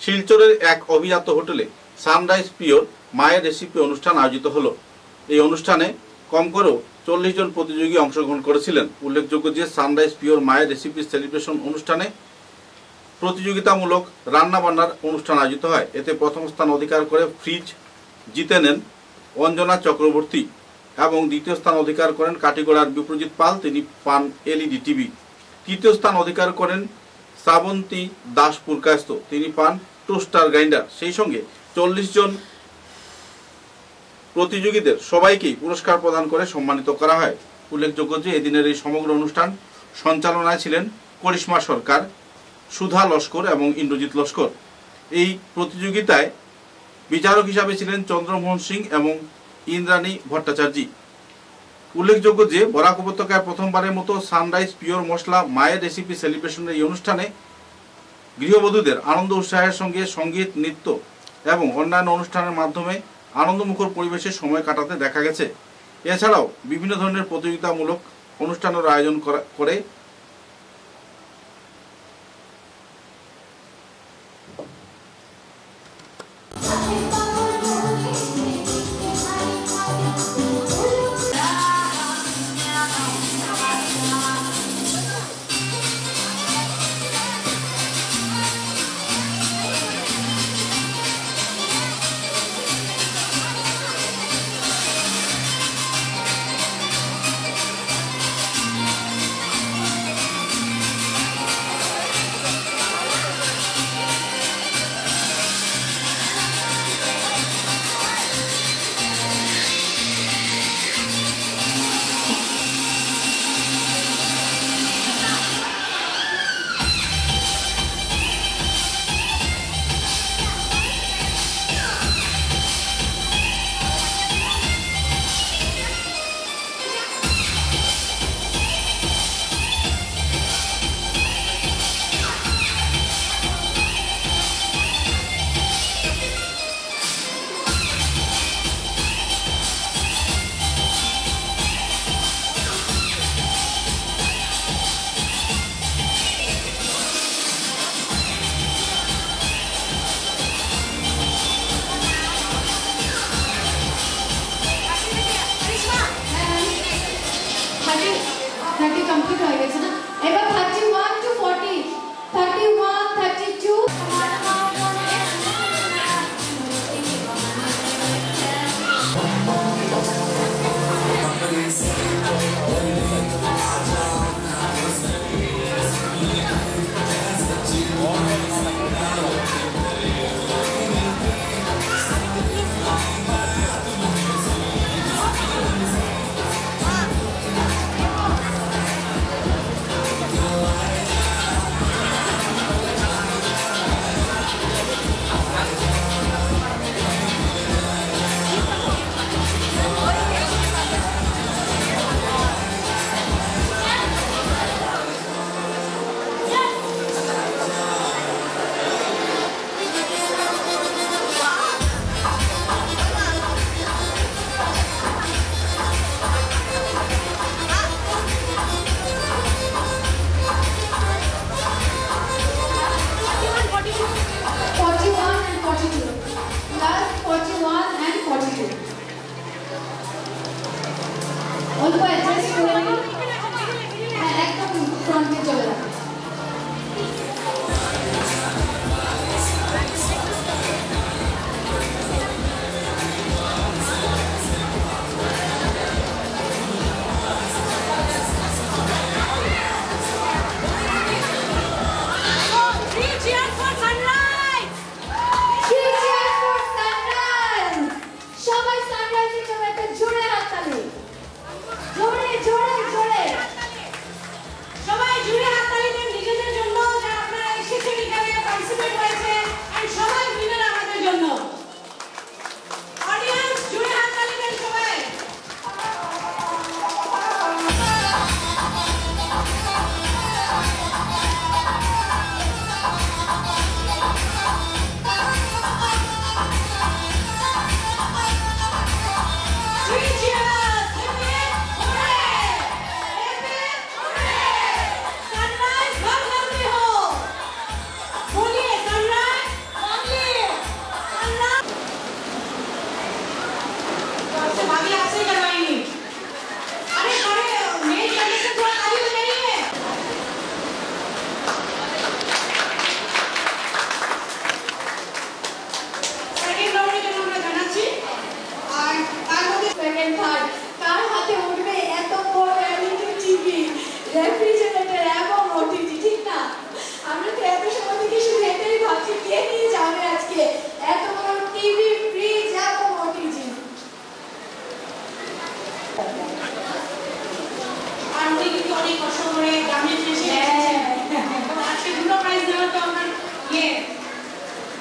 শিলচরের এক অভিজাত হোটেলে সানরাইজ পিওর মায়ের রেসিপি অনুষ্ঠান আয়োজিত হলো। এই অনুষ্ঠানে কম করেও 40 জন প্রতিযোগী অংশগ্রহণ করেছিলেন। উল্লেখযোগ্য যে সানরাইজ পিওর মায়ের রেসিপি সেলিব্রেশন অনুষ্ঠানে প্রতিযোগিতামূলক রান্নাবান্নার অনুষ্ঠান আয়োজিত হয়। এতে প্রথম স্থান অধিকার করে ফ্রিজ জিতে নেন অঞ্জনা চক্রবর্তী এবং দ্বিতীয় স্থান অধিকার করেন কাটিগড়ার বিপ্রজিৎ পাল, তিনি পান এলইডি টিভি। তৃতীয় স্থান অধিকার করেন শ্রাবন্তী দাস পুরকায়স্থ, তিনি পান টোস্টার গ্রাইন্ডার। সেই সঙ্গে 40 জন প্রতিযোগীদের সবাইকেই পুরস্কার প্রদান করে সম্মানিত করা হয়। উল্লেখযোগ্য যে এদিনের এই সমগ্র অনুষ্ঠান সঞ্চালনায় ছিলেন করিশ্মা সরকার, সুধা লস্কর এবং ইন্দ্রজিৎ লস্কর। এই প্রতিযোগিতায় বিচারক হিসাবে ছিলেন চন্দ্রমোহন সিং এবং ইন্দ্রাণী ভট্টাচার্য। উল্লেখযোগ্য যে বরাক উপত্যকায় প্রথমবারের মতো সানরাইজ পিওর মশলা মায়ের রেসিপি সেলিব্রেশনের এই অনুষ্ঠানে গৃহবধূদের আনন্দ উৎসাহের সঙ্গে সঙ্গীত, নৃত্য এবং অন্যান্য অনুষ্ঠানের মাধ্যমে আনন্দমুখর পরিবেশে সময় কাটাতে দেখা গেছে। এছাড়াও বিভিন্ন ধরনের প্রতিযোগিতামূলক অনুষ্ঠানের আয়োজন করে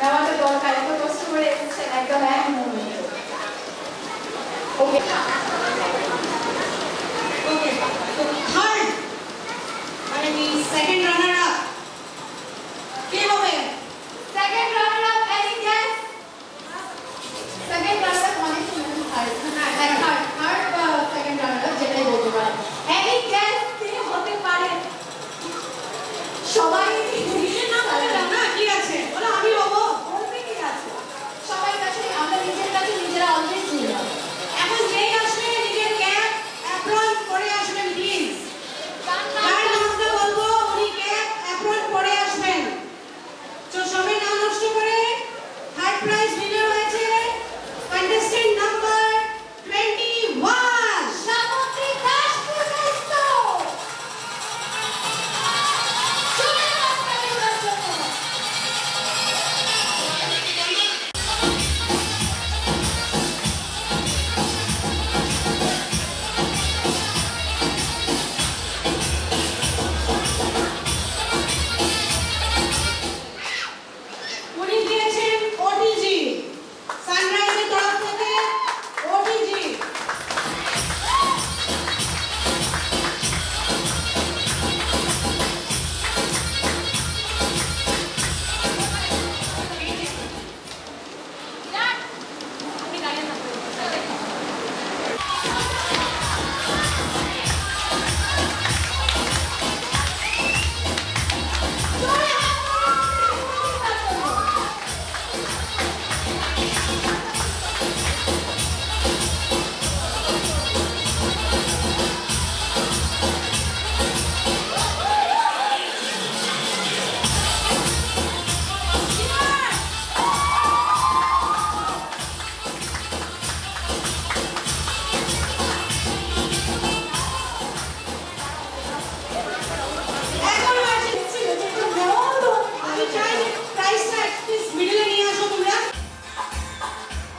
নেওয়াটা দরকার, এত কষ্ট করে এসেছেন একদম এক মুহূর্তে। ওকে Okay, so third, মানে কি second runner up কে হবে? Second runner up any guess? Second runner up মানে থার্ড সেকেন্ড রানার আপ যেটাই বলতে পারেন। এনি গেস কে হতে পারে? সবাই নিজের নাম বলে দাও না, কি আছে বলো আমি হবো। বলবে কি আছে, সবাই কাছে আমরা নিজের কাছে নিজেরা অলওয়েজ নিলাম। এখন যেই আসবে নিজের ক্যাপ অ্যাপ্রন পরে আসবেন প্লিজ। যার নামটা বলবো উনি ক্যাপ অ্যাপ্রন পরে আসবেন। তো সবাই নাম নষ্ট করে থার্ড প্রাইজ উইনার হয়েছে কন্টেস্টেন্ট নাম্বার 21 সামগ্রী দাস পুরস্ত। চলে আসবেন এবার জন্য। উনি দিয়েছেন ওটিজি সানরাইজের তরফ থেকে ওটিজি। এখন আসছে আমি চাই প্রাইসটা প্লিজ মিডলে নিয়ে আসো তোমরা।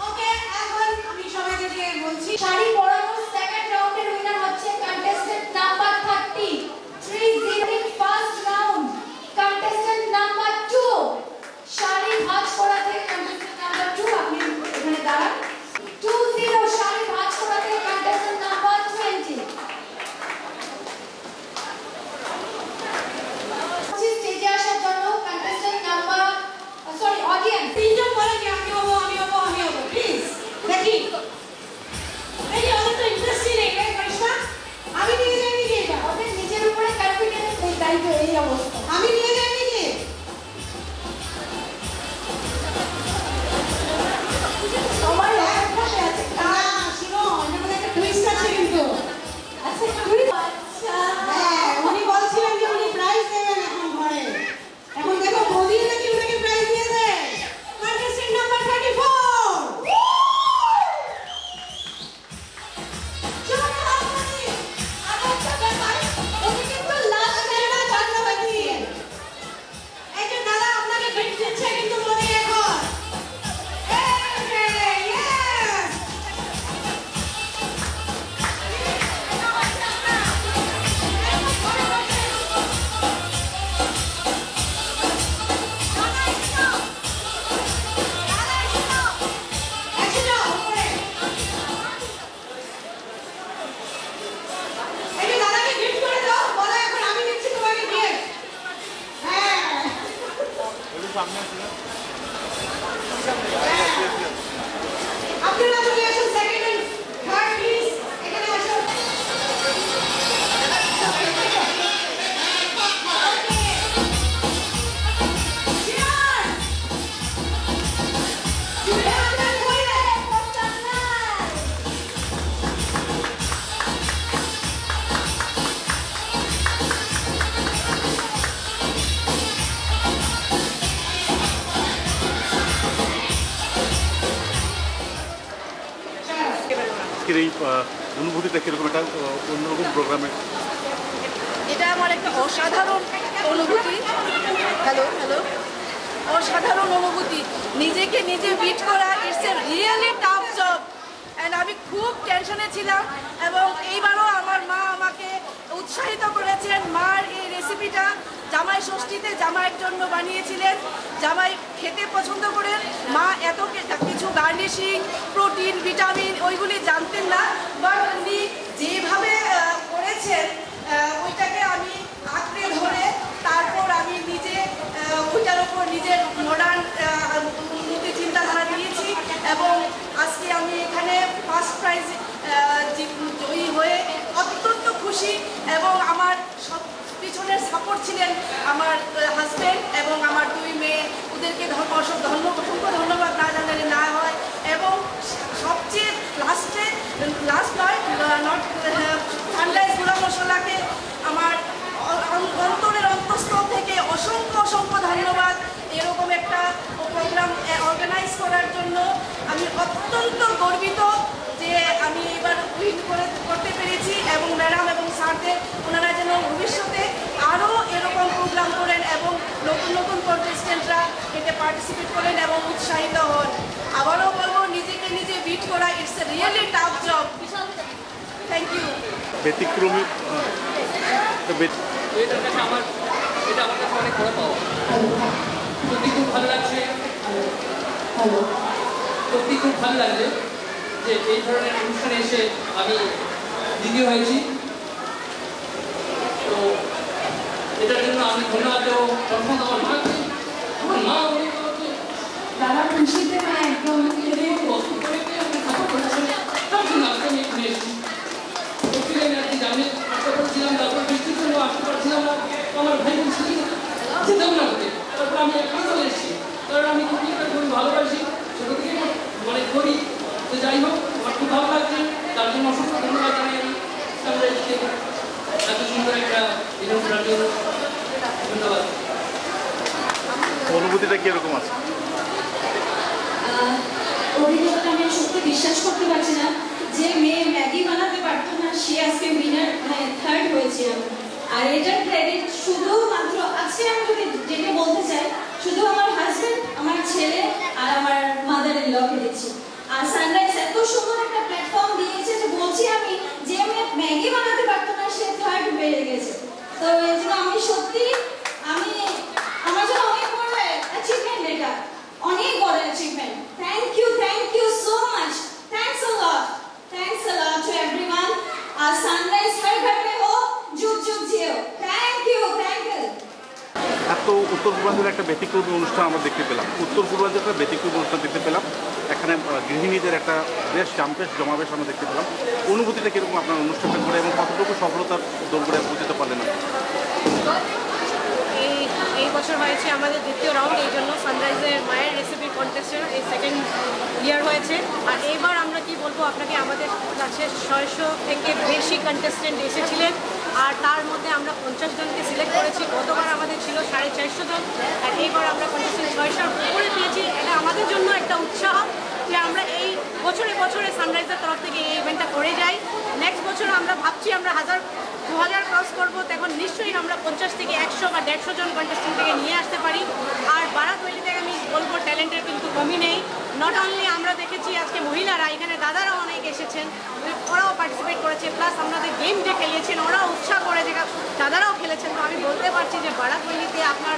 ওকে এখন আমি সবাইকে বলছি শাড়ি পরানো সেকেন্ড রাউন্ডের উইনার হচ্ছে contestant number 30 30 first round contestant number 2 sari ভাঁজ করাতে কন্টেস্টেন্ট নাম্বার 2 আপনি এখানে দাঁড়ান 20 শাড়ি ভাঁজ করাতে কন্টেস্টেন্ট নাম্বার 20 স্টেজে আসার জন্য কন্টেস্টেন্ট নাম্বার সরি অডিয়েন্স তিনজন বলে কি আমি হবো আমি হবো আমি হবো প্লিজ দেখি এই ওদের তো ইন্টারেস্টই নেই রে করিশ্মা আমি নিয়ে যাই নাকি এটা ওদের নিজের উপরে কনফিডেন্স নেই তাই তো এই অবস্থা আমি নিয়ে যাই নাকি সবাই এক পাশে আছে না শুনো এর মধ্যে একটা টুইস্ট আছে কিন্তু আচ্ছা তুই আচ্ছা হ্যাঁ উনি বলছিলেন যে উনি প্রাইজ দেবেন এখন ঘরে এখন দেখো মোদি নাকি উনাকে প্রাইজ দিয়েছে কন্টেস্টেন্ট নাম্বার 34 চলো আপনি আরেকটা ব্যাপার উনি কিন্তু লাস্ট টাইম জানতে পারছি এই যে দাদা আপনাকে গিফট দিচ্ছে কিন্তু মনে এখন ইয়েস একশো উপরে এই যে দাদাকে গিফট করে দাও বলো এখন আমি দিচ্ছি তোমাকে গিফট হ্যাঁ আপনারা চলে আসুন সেকেন্ড এন্ড থার্ড প্লিজ এখানে আসুন আজকের এই অনুভূতিটা কিরকম একটা অন্যরকম প্রোগ্রামে এটা আমার একটা অসাধারণ অনুভূতি হ্যালো হ্যালো অসাধারণ অনুভূতি নিজেকে নিজে বিট করা it's a really tough job and আমি খুব টেনশনে ছিলাম এবং এইবারও আমার মা আমাকে উৎসাহিত করেছেন। মার এই রেসিপিটা জামাই ষষ্ঠীতে জামাইয়ের জন্য বানিয়েছিলেন। জামাই খেতে পছন্দ করেন। মা এত কিছু গার্নিশিং, প্রোটিন, ভিটামিন ওইগুলি জানতেন না, বাট উনি যেভাবে করেছেন ওইটাকে আমি আঁকড়ে ধরে তারপর আমি নিজে ওইটার উপর নিজের মডার্ন চিন্তাধারা দিয়েছি এবং আজকে আমি এখানে ফার্স্ট প্রাইজ জয়ী হয়ে অত্যন্ত খুশি। এবং আমার সব পিছনের সাপোর্ট ছিলেন আমার হাজব্যান্ড এবং আমার 2 মেয়ে, ওদেরকে অসংখ্য ধন্যবাদ না জানালে না হয়। এবং সবচেয়ে লাস্ট নয় সানরাইজ গুঁড়া মশলাকে আমার অন্তরের অন্তঃস্থল থেকে অসংখ্য ধন্যবাদ এরকম একটা প্রোগ্রাম অর্গানাইজ করার জন্য। আমি অত্যন্ত গর্বিত যে আমি এবার উইন করতে পেরেছি এবং ম্যাডাম এবং স্যারদের ওনারা যেন ভবিষ্যতে আরও এরকম প্রোগ্রাম করেন এবং নতুন কন্টেস্টেন্টরা এতে পার্টিসিপেট করেন এবং উৎসাহিত হন। আবারও বলবো, নিজেকে নিজে বিট করা it's a really tough job. Thank you. ব্যতিক্রমী এটা আমার কাছে অনেক বড় পাওয়া। সত্যি খুব ভালো লাগছে, সত্যি খুব ভালো লাগছে যে এই ধরনের অনুষ্ঠানে এসে আমি দ্বিতীয় হয়েছি। তো এটার জন্য আমি ধন্যবাদ দেবো প্রথম আমার মাকে। আমার মা দাদা খুশিতে না একদম বস্তু করে সাপোর্ট করেছেন, তার জন্য আজকে আমি এখানে এসেছি। আমি আশা করছিলাম তারপর বৃষ্টির জন্য আসতে পারছিলাম না, আমার ভাই বলছি যেতাম না হতে। তারপর আমি এখানে চলে এসেছি, কারণ আমি কুকিংটা খুবই ভালোবাসি, ছোটো থেকে মানে করি। তো যাই হোক, আমার খুব ভালো লাগছে, তার জন্য অসংখ্য ধন্যবাদ জানাই আমি সানরাইজকে এত সুন্দর একটা ইভেন্ট করার জন্য। ধন্যবাদ। অনুভূতিটা কিরকম আছে? অভিজ্ঞতা আমি সত্যি বিশ্বাস করতে পারছি না যে মেয়ে ম্যাগি বানাতে পারতো না, সে আজকে উইনার থার্ড হয়েছে। আর এটার ক্রেডিট শুধুমাত্র আজকে আমি যদি যেটা বলতে চাই, শুধু আমার হাজব্যান্ড, আমার ছেলে আর আমার মাদার ইন লকে দিচ্ছি। আর সানরাইজ এত সুন্দর একটা প্ল্যাটফর্ম দিয়েছে যে বলছি আমি যে মেয়ে ম্যাগি বানাতে পারতো না সে থার্ড বেড়ে গেছে। তো এই জন্য আমি সত্যি আমার জন্য অনেক বড় অ্যাচিভমেন্ট, এটা অনেক বড় achievement. Thank you so much. Thanks a lot to everyone. Sunrise हर घर में हो, जुग जुग जियो। Thank you. এত উত্তর পূর্বাঞ্চলের একটা ব্যতিক্রমী অনুষ্ঠান আমরা দেখতে পেলাম। উত্তর পূর্বাঞ্চলের একটা ব্যতিক্রমী অনুষ্ঠান দেখতে পেলাম। এখানে গৃহিণীদের একটা বেশ জমাবেশ আমরা দেখতে পেলাম। অনুভূতিটা কীরকম আপনার অনুষ্ঠানটা করে এবং কতটুকু সফলতার দৌড়ে পৌঁছতে পারলেন না? এই বছর হয়েছে আমাদের দ্বিতীয় রাউন্ড, এই জন্য সানরাইজের মায়ের রেসিপি কন্টেস্টের এই সেকেন্ড ইয়ার হয়েছে। আর এইবার আমরা কি বলবো আপনাকে, আমাদের কাছে 600 থেকে বেশি কন্টেস্টেন্ট এসেছিলেন আর তার মধ্যে আমরা 50 জনকে সিলেক্ট করেছি। গতবার আমাদের ছিল 450 জন আর এইবার আমরা কন্টেস্টেন্ট 600 উপরে পেয়েছি। এটা আমাদের জন্য একটা উৎসাহ যে আমরা এই বছরে সানরাইজের তরফ থেকে এই ইভেন্টটা করে যাই। নেক্সট বছর আমরা ভাবছি আমরা 2000 ক্রস করবো, তখন নিশ্চয়ই আমরা 50 থেকে 100 বা 150 জন কন্টেস্টেন্ট থেকে নিয়ে আসতে পারি। আর বারাকভ্যালি থেকে আমি বলবো ট্যালেন্টের কিন্তু কমি নেই। নট অনলি আমরা দেখেছি আজকে মহিলারা, এখানে দাদারাও অনেক এসেছেন, ওরাও পার্টিসিপেট করেছে, প্লাস আমাদের গেম যে খেলিয়েছেন ওরাও উৎসাহ করে, যে দাদারাও খেলেছেন। তো আমি বলতে পারছি যে বারাকভ্যালিতে আপনার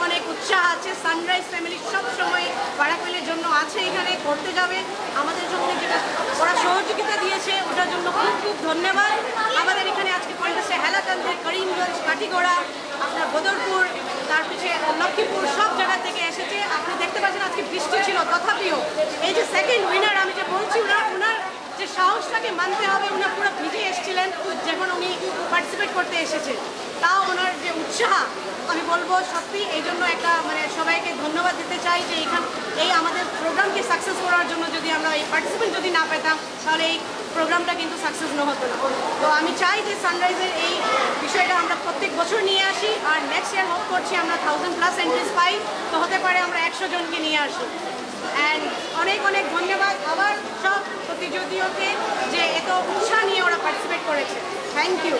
অনেক উৎসাহ আছে। সানরাইজ ফ্যামিলি সব সময় বারাকভ্যালির জন্য আছে, এখানে করতে যাবে। আমাদের জন্য যেটা ওরা সহযোগিতা দিয়েছে ওটার জন্য খুব ধন্যবাদ। আমাদের এখানে আজকে কন্টেস্টে হেলাকান্দি, করিমগঞ্জ, কাটিগড়া, আপনার বদরপুর, তার পিছিয়ে লক্ষ্মীপুর সব জায়গা থেকে এসেছে। আপনি দেখতে পাচ্ছেন আজকে বৃষ্টি ছিল, তথাপিও এই যে সেকেন্ড উইনার আমি যে বলছি, ওনার যে সাহসটাকে মানতে হবে, উনি পুরো ভিজে এসেছিলেন যখন উনি পার্টিসিপেট করতে এসেছেন। তাও ওনার যে উৎসাহ আমি বলবো সত্যি, এই জন্য একটা মানে সবাইকে ধন্যবাদ দিতে চাই যে এই আমাদের প্রোগ্রামকে সাকসেস করার জন্য যদি আমরা এই পার্টিসিপেন্ট যদি না পেতাম তাহলে এই প্রোগ্রামটা কিন্তু সাকসেস হতো না। তো আমি চাই যে সানরাইজের এই বিষয়টা আমরা প্রত্যেক বছর নিয়ে আসি আর নেক্সট ইয়ার হোপ করছি আমরা 1000+ এন্ট্রিজ পাই, তো হতে পারে আমরা 100 জনকে নিয়ে আসি। অ্যান্ড অনেক ধন্যবাদ আবার সব প্রতিযোগীকে যে এত উৎসাহ নিয়ে ওরা পার্টিসিপেট করেছে। Thank you.